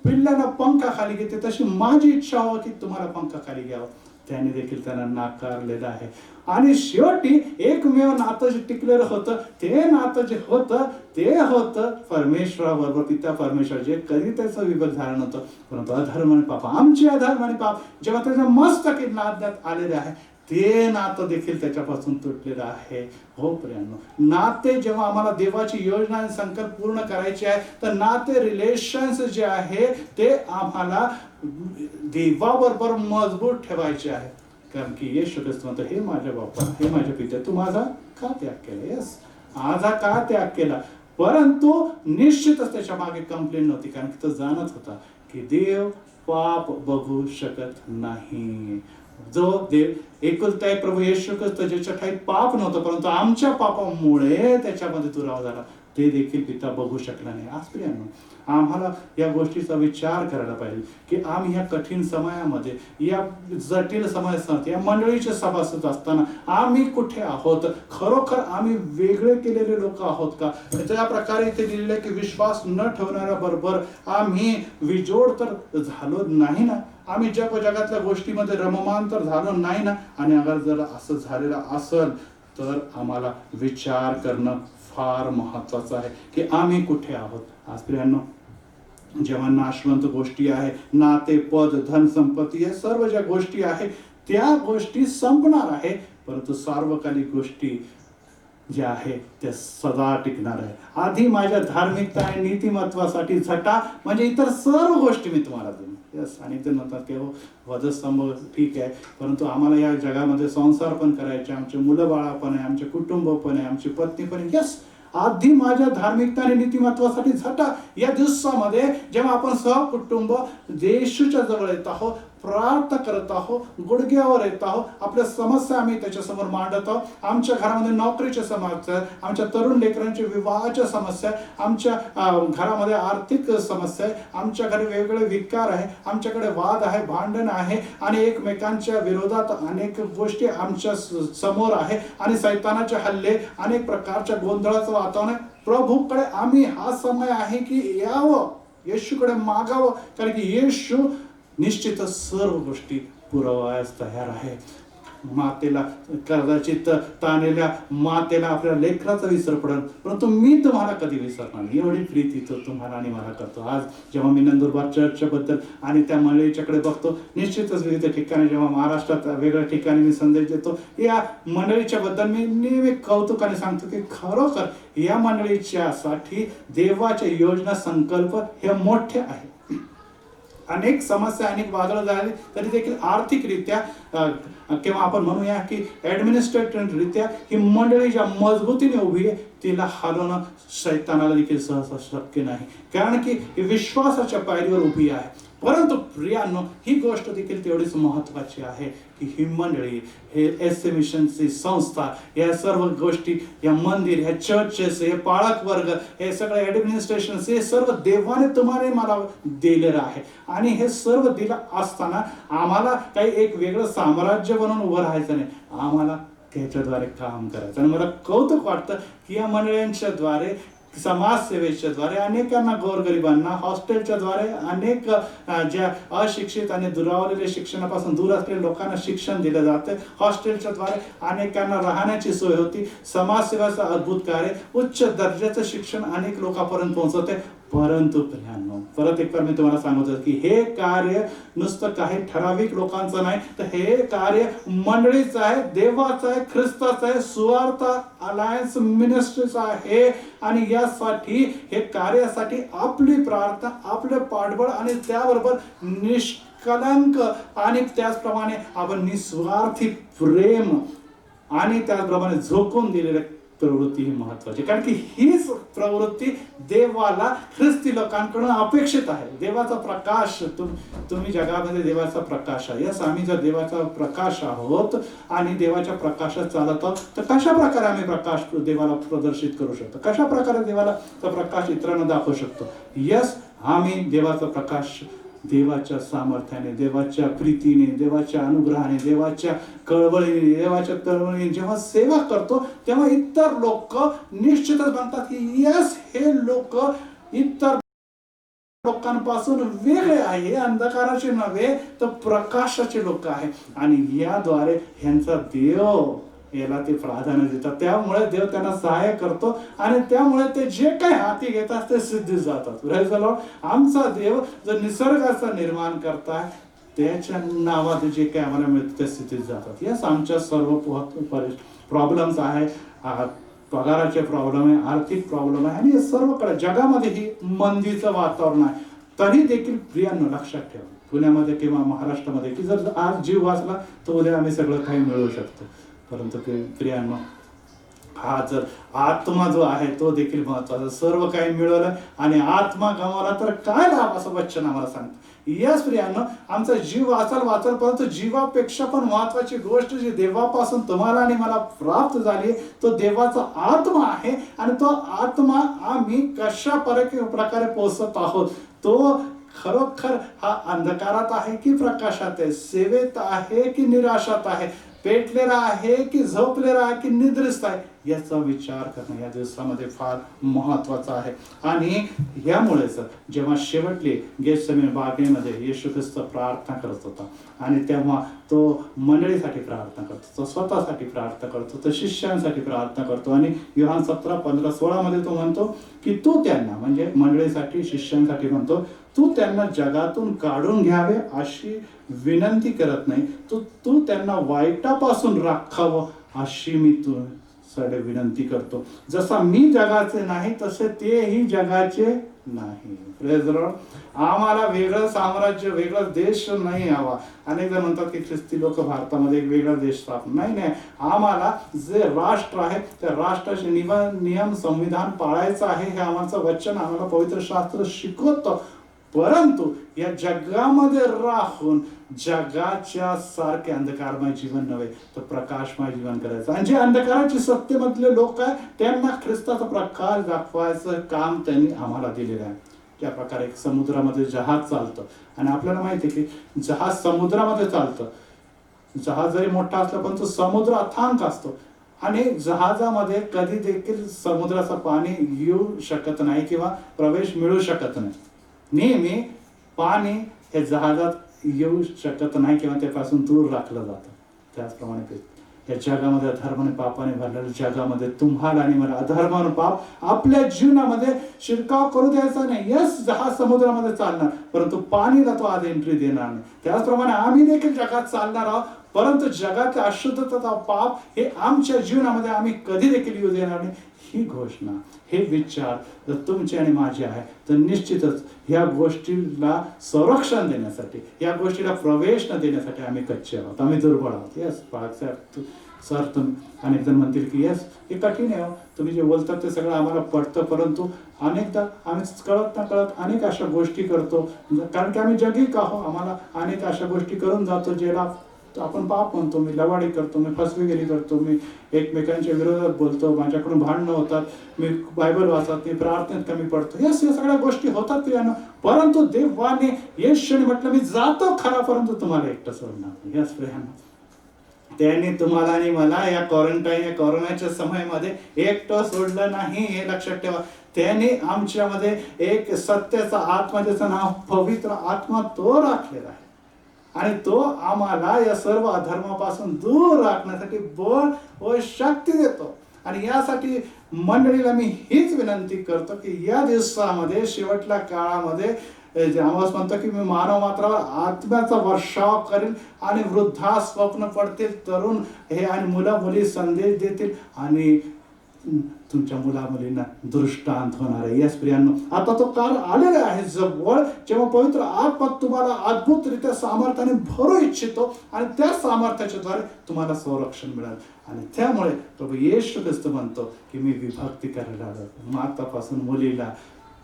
पिल्लांना पंखा खाली घेते तशी माझी इच्छा हो की तुम्हाला पंखा खाली घ्यावं. त्याने देखील त्यांना नाकारलेलं आहे. आणि शेवटी एकमेव नातं जे टिकलेलं होतं ते नातं जे होतं ते होतं परमेश्वराबरोबर, पिता परमेश्वर, जे कधी त्याचं विभक्त झालं नव्हतं. परंतु अधर्म आणि पाप, आमचे अधर्म आणि पाप जेव्हा त्याच्या मस्तकी लादण्यात आलेले आहे ते नातं देखील त्याच्यापासून तुटलेलं आहे. हो प्रियांनो, नाते जेव्हा आम्हाला देवाची योजना आणि संकल्प पूर्ण करायची आहे तर नाते रिलेशन्स जे आहे ते आम्हाला देवाबरोबर मजबूत ठेवायचे आहे. कारण की येशू ख्रिस्त म्हणतो, हे माझ्या बाप्पा, हे माझ्या पित्या, तू माझा का त्याग केला? यस, माझा का त्याग केला? परंतु निश्चितच त्याच्या मागे कंप्लेंट नव्हती, कारण की तो जाणत होता की देव पाप बघू शकत नाही. जो देव एकुलता एक प्रभू येशू ख्रिस्त ज्याच्या ठाईत पाप नव्हतं, परंतु आमच्या पापामुळे त्याच्यामध्ये दुरावा झाला, ते देखील पिता बघू शकला नाही. आज प्रियांनो, आम्हाला या गोष्टीचा विचार करायला पाहिजे की आम्ही या कठीण समयामध्ये, या जटिल समयात, या मंडळीचे सभासद असताना आम्ही कुठे आहोत? खरोखर आम्ही वेगळे केलेले लोक आहोत का? त्या प्रकारे इथे लिहिलेले की विश्वास न ठेवणाऱ्या बरोबर आम्ही विजोड तर झालो नाही ना? आम्ही जगातल्या गोष्टीमध्ये रममान तर झालो नाही ना? आणि अगर जर असं झालेलं असेल तर आम्हाला विचार करणं फार महत्वाचं आहे की आम्ही कुठे आहोत. आज प्रियांनो, जेव्हा नाशवंत गोष्टी आहे, नाते, पद, धन, संपत्ती, या सर्व ज्या गोष्टी आहे त्या गोष्टी संपणार आहे, परंतु सार्वकालिक गोष्टी ज्या आहे त्या सदा टिकणार आहे. आधी माझ्या धार्मिकता आणि नीतिमत्वासाठी झटा, म्हणजे इतर सर्व गोष्टी मी तुम्हाला देईन. यस, आणि ते म्हणतात की हो, वधस्तंभ ठीक आहे, परंतु आम्हाला या जगामध्ये संसार पण करायचे, आमचे मुलं बाळा पण आहे, आमचे कुटुंब पण आहे, आमची पत्नी पण आहे. यस, आधी माझ्या धार्मिकता आणि नीतिमत्वासाठी झटा. या दिवसामध्ये जेव्हा आपण सहकुटुंब येशूच्या जवळ येत आहोत, प्रार्थना करत आहोत, गुडघ्यावर येत आहोत, आपल्या समस्या आम्ही त्याच्यासमोर मांडत आहोत. आमच्या घरामध्ये नोकरीच्या समस्या, आमच्या तरुण लेकरांच्या विवाहाच्या समस्या, आमच्या घरामध्ये आर्थिक समस्या आहे, आमच्या घरी वेगवेगळे विकार आहे, आमच्याकडे वाद आहे, भांडण आहे, आणि एकमेकांच्या विरोधात अनेक गोष्टी आमच्या समोर आहे, आणि सैतानाचे हल्ले, अनेक प्रकारच्या गोंधळाचं वातावरण आहे. प्रभूकडे आम्ही, हा समय आहे की यावं, येशूकडे मागावं, कारण की येशू निश्चितच सर्व गोष्टी पुरवायला तयार आहे. मातेला, कदाचित ताणलेल्या मातेला आपल्या लेकराचा विसर पडेल, परंतु मी तुम्हाला कधी विसरणार नाही, एवढी प्रीती तो तुम्हाला आणि मला करतो. आज जेव्हा मी नंदुरबार चर्चच्या बद्दल आणि त्या मंडळीच्याकडे बघतो, निश्चितच विविध ठिकाणी, जेव्हा महाराष्ट्रात वेगळ्या ठिकाणी मी संदेश देतो, या मंडळीच्या बद्दल मी नेहमी कौतुकाने सांगतो की खरोखर या मंडळीच्या साठी देवाच्या योजना, संकल्प हे मोठे आहे. अनेक समस्या, अनेक वादळ झाले तरी देखील आर्थिकरित्या किंवा आपण म्हणूया की ऍडमिनिस्ट्रेटिव्ह रित्या ही मंडळी ज्या मजबूतीने उभी आहे, तिला हलवणं शैतानाला देखील सहसा शक्य नाही, कारण की विश्वासाच्या पायरीवर उभी आहे. परंतु प्रियांनो, ही गोष्ट देखील तेवढीच महत्वाची आहे की ही मंडळी, हे एस मिशनची संस्था, या सर्व गोष्टी, या मंदिर, ह्या चर्चेस, हे पाळक वर्ग, हे सगळे ऍडमिनिस्ट्रेशन, हे सर्व देवाने तुम्हाला मला दिलेलं आहे. आणि हे सर्व दिलं असताना आम्हाला काही एक वेगळं साम्राज्य बनवून उभं राहायचं नाही, आम्हाला त्याच्याद्वारे काम करायचं. आणि मला कौतुक वाटतं की या मंडळींच्या द्वारे, समाजसेवेच्या द्वारे अनेकांना, गोरगरिबांना हॉस्टेलच्या द्वारे, अनेक ज्या अशिक्षित आणि दुरावलेल्या शिक्षणापासून दूर असलेल्या लोकांना शिक्षण दिलं जातं. हॉस्टेलच्या द्वारे अनेकांना राहण्याची सोय होती. समाजसेवेचं अद्भुत कार्य, उच्च दर्जाचं शिक्षण अनेक लोकांपर्यंत पोहोचवते. परंतु प्रियांनो, परत एक मी तुम्हाला सांगतो की हे कार्य नुसतं काही ठराविक लोकांचं नाही, तर हे कार्य मंडळीचं आहे, देवाचं आहे, ख्रिस्ताचं आहे, सुवार्थ अलायन्स मिनिस्ट्रीचं आहे. आणि यासाठी, हे कार्यासाठी आपली प्रार्थना, आपले पाठबळ, आणि त्याबरोबर निष्कलंक आणि त्याचप्रमाणे आपण निस्वार्थी प्रेम आणि त्याचप्रमाणे झोकून दिलेले प्रवृत्ती ही महत्वाची, कारण की हीच प्रवृत्ती देवाला ख्रिस्ती लोकांकडून अपेक्षित आहे. देवाचा प्रकाश, तुम्ही जगामध्ये देवाचा प्रकाश आहे. यस, आम्ही जर देवाचा प्रकाश आहोत आणि देवाच्या प्रकाशात चालत आहोत, तर कशा प्रकारे आम्ही प्रकाश देवाला प्रदर्शित करू शकतो, कशा प्रकारे देवाला प्रकाश इतरांना दाखवू शकतो? यस, आम्ही देवाचा प्रकाश देवाच्या सामर्थ्याने, देवाच्या प्रीतीने, देवाच्या अनुग्रहाने, देवाच्या कळवळीने, देवाच्या तळमळीने जेव्हा सेवा करतो, तेव्हा इतर लोक निश्चितच म्हणतात की यस, हे लोक इतर लोकांपासून वेगळे आहे. हे अंधकाराचे नव्हे तर प्रकाशाचे लोक आहे आणि याद्वारे ह्यांचा देव याला ते प्राधान्य देतात. त्यामुळे देव त्यांना सहाय्य करतो आणि त्यामुळे ते जे काही हाती घेतात ते सिद्धीस जातात. Praise the Lord. आमचा देव जो निसर्गाचा निर्माण करताय त्याच्या नावात जे काही आम्हाला मिळतं ते स्थितीत जातात. यस, आमच्या सर्व प्रॉब्लेम्स आहे, पगाराचे प्रॉब्लेम आहे, आर्थिक प्रॉब्लेम आहे आणि हे सर्वकडे जगामध्ये ही मंदीचं वातावरण आहे. तरी देखील प्रियांनो लक्षात ठेवा, पुण्यामध्ये किंवा महाराष्ट्रामध्ये की जर आज जीव वाचला तर उद्या आम्ही सगळं काही मिळवू शकतो. परंतु प्रियांनो, हा जर आत्मा जो आहे तो देखील महत्वाचा. सर्व काही मिळवलं आणि आत्मा गमावला तर काय लाभ, असं वचन आम्हाला सांगतं. यस प्रियांनो, आमचा जीव वाचल परंतु जीवापेक्षा पण महत्वाची गोष्ट जी देवापासून तुम्हाला आणि मला प्राप्त झाली तो देवाचा आत्मा आहे. आणि तो आत्मा आम्ही कशा प्रकारे पोहोचत आहोत, तो खरोखर हा अंधकारात आहे की प्रकाशात आहे, सेवेत आहे की निराशात आहे, पेटलेला आहे की झोपलेला आहे की निद्रिस्त आहे, याचा विचार करणं या दिवसामध्ये फार महत्वाचा आहे. आणि यामुळेच जेव्हा शेवटली गेतसेमने बागेमध्ये येशू ख्रिस्त प्रार्थना करत होता आणि तेव्हा तो मंडळीसाठी प्रार्थना करतो, तो स्वतःसाठी प्रार्थना करतो, तो शिष्यांसाठी प्रार्थना करतो आणि योहान 17:15-16 मध्ये तो म्हणतो की तू त्यांना, म्हणजे मंडळीसाठी शिष्यांसाठी म्हणतो, तू त्यांना जगातून काढून घ्यावे अशी विनंती करत नाही, तू त्यांना वाईटापासून राखावं अशी मी तुझ्याकडे विनंती करतो. जसा मी जगाचे नाही तसे तेही जगाचे नाही. Praise the Lord. आम्हाला वेगळं साम्राज्य, वेगळा देश नाही हवा. अनेक जण म्हणतात की ख्रिस्ती लोक भारतामध्ये एक वेगळा देश स्थापन नाही. आम्हाला जे राष्ट्र आहे त्या राष्ट्राचे नियम संविधान पाळायचं आहे, हे आम्हाला वचन आम्हाला पवित्र शास्त्र शिकवतं. परंतु या जगामध्ये राहून जगाच्या सारखे अंधकारमय जीवन नव्हे तर प्रकाशमय जीवन करायचं. आणि जे अंधकाराचे सत्तेमधले लोक आहे त्यांना ख्रिस्ताचा प्रकाश दाखवायचं काम त्यांनी आम्हाला दिलेलं आहे. त्या प्रकारे एक समुद्रामध्ये जहाज चालतं आणि आपल्याला माहिती आहे की जहाज समुद्रामध्ये चालतं. जहाज जरी मोठा असला पण तो समुद्र अथांग असतो आणि जहाजामध्ये कधी देखील समुद्राचं पाणी येऊ शकत नाही किंवा प्रवेश मिळू शकत नाही. नेहमी पाणी हे जहाजात येऊ शकत नाही किंवा त्यापासून दूर राखलं जातं. त्याचप्रमाणे या जगामध्ये अधर्माने पापाने भरलेल्या जगामध्ये तुम्हाला आणि मला अधर्माने पाप आपल्या जीवनामध्ये शिरकाव करू द्यायचा नाही. यस, जहाज समुद्रामध्ये चालणार परंतु पाणीला तो आज एंट्री देणार नाही. त्याचप्रमाणे आम्ही देखील जगात चालणार आहोत परंतु जगातल्या अशुद्धता, पाप हे आमच्या जीवनामध्ये आम्ही कधी देखील येऊ देणार नाही. ही घोषणा, हे विचार जर तुमचे आणि माझे आहे तर निश्चितच ह्या गोष्टीला संरक्षण देण्यासाठी, या गोष्टीला प्रवेश न देण्यासाठी आम्ही कच्चे आहोत, आम्ही दुर्बळ आहोत. यस सर, तुम्ही अनेक जण म्हणतील की यस हे कठीण आहे, तुम्ही जे बोलतात ते सगळं आम्हाला पडतं, परंतु अनेकदा आम्ही कळत न कळत अनेक अशा गोष्टी करतो कारण की आम्ही जगिक आहोत. आम्हाला अनेक अशा गोष्टी करून जातो ज्याला आपण पाप म्हणतो. मी लवाडी करतो, मी फसवेगिरी करतो, मी एकमेकांच्या विरोधात बोलतो, माझ्याकडून भांडणं होतात, मी बायबल वाचत, मी प्रार्थनेत कमी पडतो. यस, या सगळ्या गोष्टी होतात प्रियानो. परंतु देवाने येशूने म्हटलं मी जातो खरा परंतु तुम्हाला एकटं सोडणार नाही. यस प्रियानो, त्यांनी तुम्हाला आणि मला या कोरोनाच्या समयामध्ये एकटं सोडलं नाही, हे लक्षात ठेवा. त्यांनी आमच्यामध्ये एक सत्याचा आत्मा, ज्याचं नाव पवित्र आत्मा, तो राखलेला आहे आणि तो आम्हाला या सर्व अधर्मापासून दूर राखण्यासाठी बळ व शक्ती देतो. आणि यासाठी मंडळीला मी हीच विनंती करतो की या दिवसामध्ये, शेवटल्या काळामध्ये आम्हाला म्हणतो की मी मानव मात्रावर आत्म्याचा वर्षाव करेल आणि वृद्धा स्वप्न पडतील, तरुण हे आणि मुलं मुली संदेश देतील आणि तुमच्या मुला मुलींना दृष्टांत होणार आहे. यस प्रियांनो, आता तो काळ आलेला आहे जवळ जेव्हा पवित्र आत्मा तुम्हाला अद्भुतरित्या सामर्थ्याने भरू इच्छितो आणि त्या सामर्थ्याच्या द्वारे तुम्हाला संरक्षण मिळेल. आणि त्यामुळे प्रभू येशू ख्रिस्त म्हणतो की मी विभक्ती करायला आलो, मातापासून मुलीला,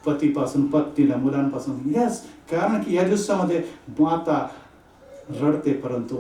पतीपासून पत्नीला, मुलांपासून. यस, कारण की या दिवसामध्ये माता रडते परंतु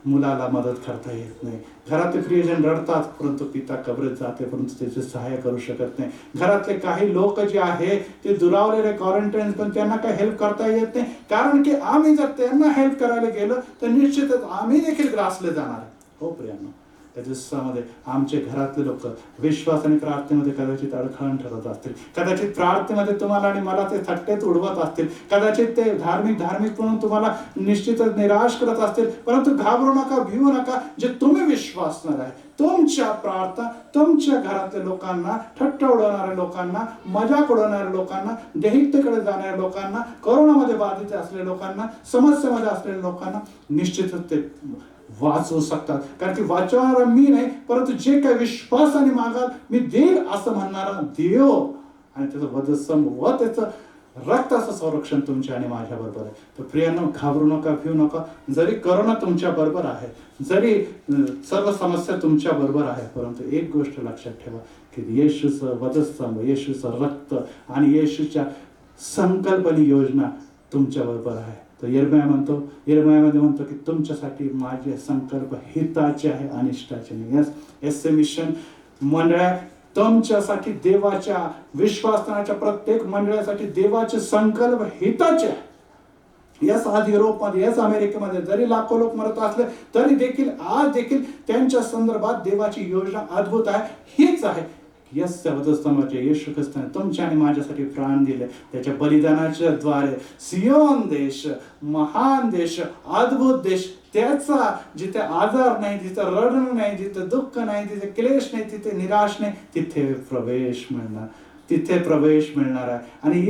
मुलाला मदत करता येत नाही. घरातले प्रियजन रडतात परंतु पिता कबरेत जाते परंतु त्याचे सहाय्य करू शकत नाही. घरातले काही लोक जे आहे ते दुरावलेले, क्वारंटाईन, पण त्यांना काही हेल्प करता येत नाही कारण की आम्ही जर त्यांना हेल्प करायला गेलो तर निश्चितच आम्ही देखील ग्रासले जाणार. हो प्रियांनो, या दिवसामध्ये आमचे घरातले लोक विश्वास आणि प्रार्थनेमध्ये कदाचित अडखळण ठरवत असतील, कदाचित प्रार्थनेमध्ये तुम्हाला आणि मला ते थट्टेत उडवत असतील, कदाचित ते धार्मिक म्हणून तुम्हाला निश्चितच निराश करत असतील, परंतु घाबरू नका, भिवू नका. जे तुम्ही विश्वासणार आहे, तुमच्या प्रार्थना तुमच्या घरातल्या लोकांना, ठट्टा उडवणाऱ्या लोकांना, मजाक उडवणाऱ्या लोकांना, दैहिकतेकडे जाणाऱ्या लोकांना, कोरोनामध्ये बाधित असलेल्या लोकांना, समस्येमध्ये असलेल्या लोकांना निश्चितच ते वाचवू शकतात. कारण की वाचवणारा मी नाही, परंतु जे काही विश्वासाने मागाल मी देईल असं म्हणणारा देव, आणि त्याचं वधस्तंभ व त्याचं रक्ताचं संरक्षण तुमच्या आणि माझ्या बरोबर आहे. तर प्रियांनो, घाबरू नका, भिवू नका. जरी करोना तुमच्या बरोबर आहे, जरी सर्व समस्या तुमच्या बरोबर आहे, परंतु एक गोष्ट लक्षात ठेवा की येशूचं वधस्तंभ, येशूचं रक्त आणि येशूच्या संकल्पनी योजना तुमच्या बरोबर आहे. तर यिर्मयामध्ये म्हणतो की तुमच्यासाठी माझे संकल्प हिताचे आहे, अनिष्टाचे नाही. एस मिशन मंडळा तुमच्यासाठी देवाच्या विश्वासनाच्या प्रत्येक मंडळासाठी देवाचे संकल्प हिताचे आहे. याच आज युरोपमध्ये, याच अमेरिकेमध्ये जरी लाखो लोक मरत असले तरी देखील आज देखील त्यांच्या संदर्भात देवाची योजना अद्भुत आहे, हीच आहे. यस वधस्तंभाचे येशू ख्रिस्ताने तुमच्या आणि माझ्यासाठी प्राण दिले. त्याच्या बलिदानाच्या द्वारे सियोन देश, महान देश, अद्भुत देश, त्याचा जिथे आजार नाही, जिथे रडण नाही, जिथे दुःख नाही, जिथे क्लेश नाही, तिथे निराश नाही, तिथे प्रवेश मिळणार आहे. आणि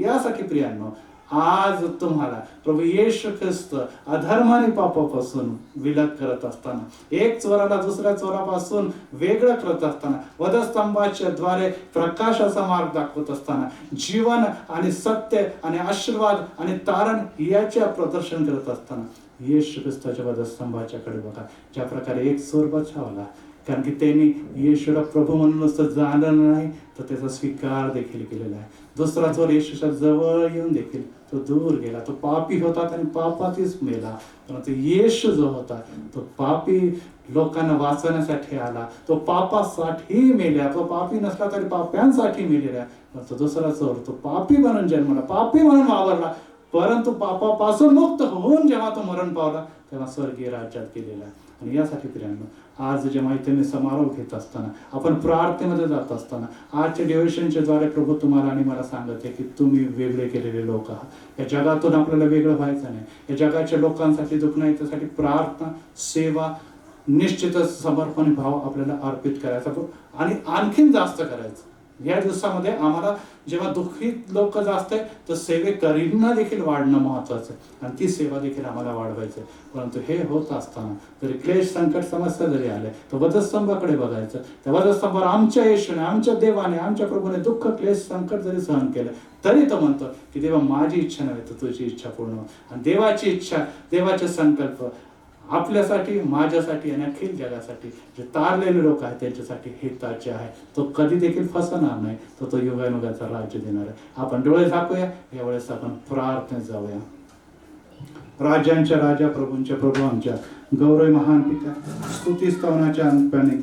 यासाठी प्रियांनो, आज तुम्हाला प्रभू येशू ख्रिस्त अधर्माने पापापासून विलग करत असताना, एक चोराला दुसऱ्या चोरापासून वेगळं करत असताना, वधस्तंभाच्या द्वारे प्रकाशाचा मार्ग दाखवत असताना, जीवन आणि सत्य आणि आशीर्वाद आणि तारण याचे प्रदर्शन करत असताना, येशू ख्रिस्ताच्या वधस्तंभाच्याकडे बघा. ज्या प्रकारे एक चोर बचावला, कारण की त्यांनी येशूला प्रभू म्हणून नुसतं जाणलं नाही, तर त्याचा स्वीकार देखील केलेला आहे. दुसरा चोर येशूच्या जवळ येऊन देखील तो दूर गेला. तो पापी होता आणि पापातीच मेला, परंतु येशू जो होता तो पापी लोकांना वाचवण्यासाठी आला. तो पापासाठी मेला. तो पापी नसला तरी पाप्यांसाठी मेलेला. परंतु दुसरा चोर तो पापी म्हणून जन्मला, पापी म्हणून वावरला, परंतु पापापासून मुक्त होऊन जेव्हा तो मरण पावला तेव्हा स्वर्गीय राज्यात गेलेला आहे. आणि यासाठी प्रियांनो, आज जे माहितीने समारोह घेत असताना, आपण प्रार्थनेमध्ये जात असताना, आजच्या डिव्होशनच्या द्वारे प्रभू तुम्हाला आणि मला सांगत आहे की तुम्ही वेगळे केलेले लोक आहात. या जगातून आपल्याला वेगळं व्हायचं नाही. या जगाच्या लोकांसाठी दुःख नाही, त्यासाठी प्रार्थना, सेवा, निश्चितच समर्पण भाव आपल्याला अर्पित करायचा आणि आणखीन जास्त करायचं. या दिवसामध्ये आम्हाला जेव्हा दुःखित लोक जास्त आहे तर सेवेकरींना देखील वाढणं महत्वाचं आहे आणि ती सेवा देखील आम्हाला वाढवायचं आहे. परंतु हे होत असताना जरी क्लेश, संकट, समस्या जरी आले तर वधस्तंभाकडे बघायचं. त्या वधस्तंभावर आमच्या येशूने, आमच्या देवाने, आमच्या प्रभूने दुःख, क्लेश, संकट जरी सहन केलं तरी तो म्हणतो की देवा, माझी इच्छा नव्हे तर तुझी इच्छा पूर्ण हो. आणि देवाची इच्छा, देवाचे संकल्प आपल्यासाठी, माझ्यासाठी आणि अखिल जगासाठी, जे तारलेले लोक आहेत त्यांच्यासाठी हिताचे आहे. तो कधी देखील फसणार नाही. तो युगानुगाचा राज्य देणार आहे. आपण डोळे झाकूया. यावेळेस आपण प्रार्थनेत जाऊया. राजांच्या राजा, प्रभूंच्या प्रभू, आमच्या गौरव महान पिता, स्तुती स्तवनाच्या अंतपणे,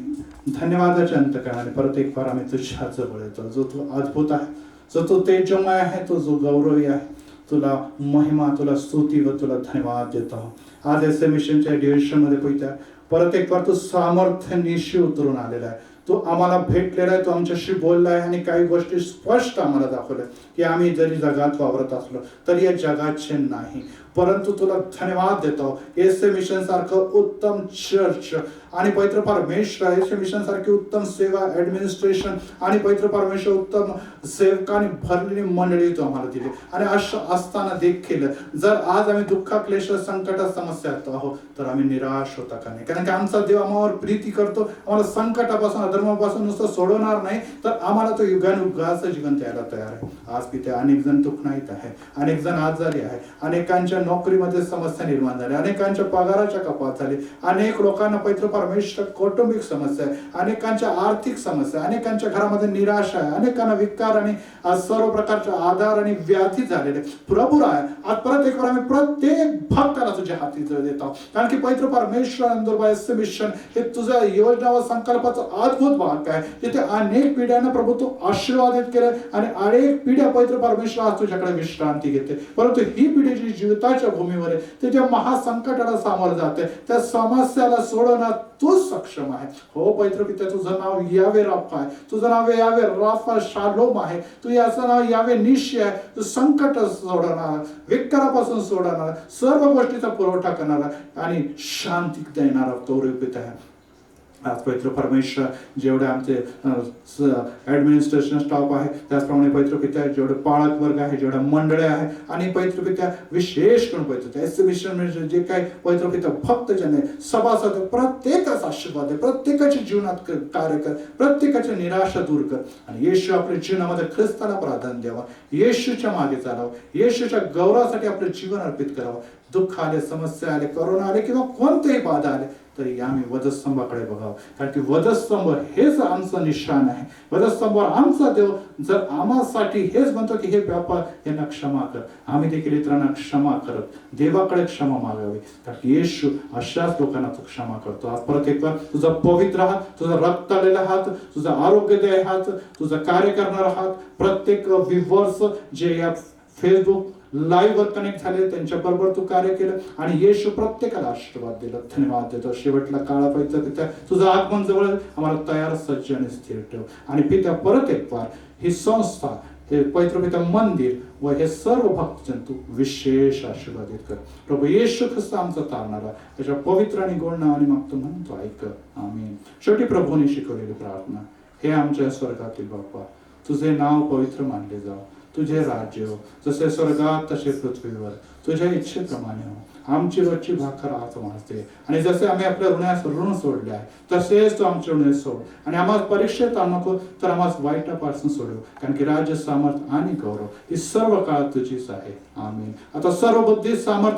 धन्यवादाच्या अंतकाने परत एक बार आम्ही तुझ्या जवळ येतो. जो तू अद्भुत आहे, जो तू तेजोमय आहे, तो जो गौरवी आहे, तुला महिमा, तुला स्तुती व तुला धन्यवाद देतो. आज एस मिशनच्या डिव्हिजन मध्ये पिता परत एक बार तू सामर्थ्यानिशी उतरून आलेला आहे. तू आम्हाला भेटलेला आहे, तू आमच्याशी बोलला आहे आणि काही गोष्टी स्पष्ट आम्हाला दाखवल्या की आम्ही जरी जगात वावरत असलो तरी या जगाचे नाही, परंतु तुला धन्यवाद देतो. एस मिशन सारखं उत्तम चर्च आणि पवित्र परमेश्वर, एस मिशन सारखी उत्तम सेवा, ऍडमिनिस्ट्रेशन आणि पवित्र परमेश्वर उत्तम सेवकांनी भरलेली मंडळी तू आम्हाला दिली. आणि असं असताना देखील जर आज आम्ही दुःख, क्लेश, संकट, समस्यात आहोत तर आम्ही निराश होता का नाही? कारण की आमचा देव आम्हावर प्रीती करतो. आम्हाला संकटापासून, अधर्मापासून नुसतं सोडवणार नाही, तर आम्हाला तो युगानुयुगाचं जीवन द्यायला तयार आहे. आज पिते अनेक जण दुःखनाईत आहे, अनेक जण आजारी आहे, अनेकांच्या नोकरीमध्ये समस्या निर्माण झाल्या, अनेकांच्या पगाराच्या कपात झाली, अनेक लोकांना पवित्र परमेश्वर कौटुंबिक समस्या आहे, अनेकांच्या आर्थिक समस्या, अनेकांच्या घरामध्ये निराशा आहे, अनेकांना विकार आणि सर्व प्रकारचे आधार आणि व्याधी झालेले. प्रभू आहे, आज परत एक बार आम्ही प्रत्येक भक्ताला तुझ्या हाती देतो. कारण की पवित्र परमेश्वर मिशन हे तुझ्या योजना व संकल्पाचं अद्भुत भाग आहे. तिथे अनेक पिढ्यांना प्रभू तू आशीर्वादित केले आणि अनेक पिढ्या पवित्र परमेश्वर आज तुझ्याकडे विश्रांती घेते. परंतु ही पिढी जी जीवित दुःखाच्या भूमीवर आहे, ते जे महासंकटाला सामोरं जाते, त्या समस्याला सोडवण्यात तूच सक्षम आहे. हो पवित्र पिता, तुझं नाव यावे राफा आहे, तुझं नाव यावे राफा शालोम आहे, तू याचं नाव यावे निश्चय आहे. तू संकट सोडवणार, विकारापासून सोडवणार, सर्व गोष्टीचा पुरवठा करणारा आणि शांती देणारा पवित्र पिता आहे. आज पवित्र परमेश्वर जेवढे आमचे ऍडमिनिस्ट्रेशन स्टाफ आहे, त्याचप्रमाणे पवित्र पिता जेवढे पाळक वर्ग आहे, जेवढ्या मंडळ्या आहे, आणि पवित्र पिता विशेष करून पवित्र एक्झिबिशन जे काही पवित्र पिता भक्त जन आहे, सभासद, प्रत्येकाचा आशीर्वाद आहे, प्रत्येकाच्या जीवनात कार्य कर, प्रत्येकाची निराशा दूर कर, आणि येशू आपल्या जीवनामध्ये ख्रिस्ताला प्राधान्य द्यावा, येशूच्या मागे चालावं, येशूच्या गौरवासाठी आपलं जीवन अर्पित करावं. दुःख आले, समस्या आले, करोना आले किंवा कोणतेही बाधा आले तरी आम्ही वधस्तंभाकडे बघावं, कारण की वधस्तंभ हेच आमचं निशाण आहे. वधस्तंभावर आमचा देव जर आम्हासाठी हेच म्हणतो की हे व्यापार यांना क्षमा कर, आम्ही देखील इतरांना क्षमा करत देवाकडे क्षमा मागावी, कारण की येशू अशाच लोकांना तो क्षमा करतो. आज परत एक तुझा पवित्र हात, तुझा रक्त आलेला हात, तुझा आरोग्यदायी हात, तुझा कार्य करणारा हात, प्रत्येक व्ह्यूअर्स जे या फेसबुक लाईव्ह वर कनेक्ट झाले त्यांच्या बरोबर तू कार्य केलं, आणि येशू प्रत्येकाला आशीर्वाद दिला. धन्यवाद देतो. शेवटला काळा पवित्र पिता, तुझं आगमन जवळ, आम्हाला तयार, सज्ज आणि स्थिर ठेव. आणि पिता परत एक वार ही संस्था, हे पवित्र पिता मंदिर व हे सर्व भक्तजन तू विशेष आशीर्वादित कर. प्रभू येशू ख्रिस्त आमचा तारणारा, त्याच्या पवित्र आणि गोड नावाने मागतो, म्हणतो ऐक. आमीन. शेवटी प्रभूने शिकवलेली प्रार्थना. हे आमच्या स्वर्गातील बाप्पा, तुझे नाव पवित्र मानले जाव, तुझे राज्य हो, जसे स्वर्गात तसे पृथ्वीवर, तुझ्या इच्छेप्रमाणे हो. आमची रोजची भाकर आज वाजते, आणि जसे आम्ही आपल्या ऋणास ऋण सोडले आहे तसेच तू आमचे ऋण सोड, आणि आम्हाला परीक्षेत आणू नको, तर आम्हाला वाईटापासून सोडव, कारण की राज्य, सामर्थ आणि गौरव ही सर्व काळ तुझीच आहे. आमीन. आता सर्व बुद्धी, सामर्थ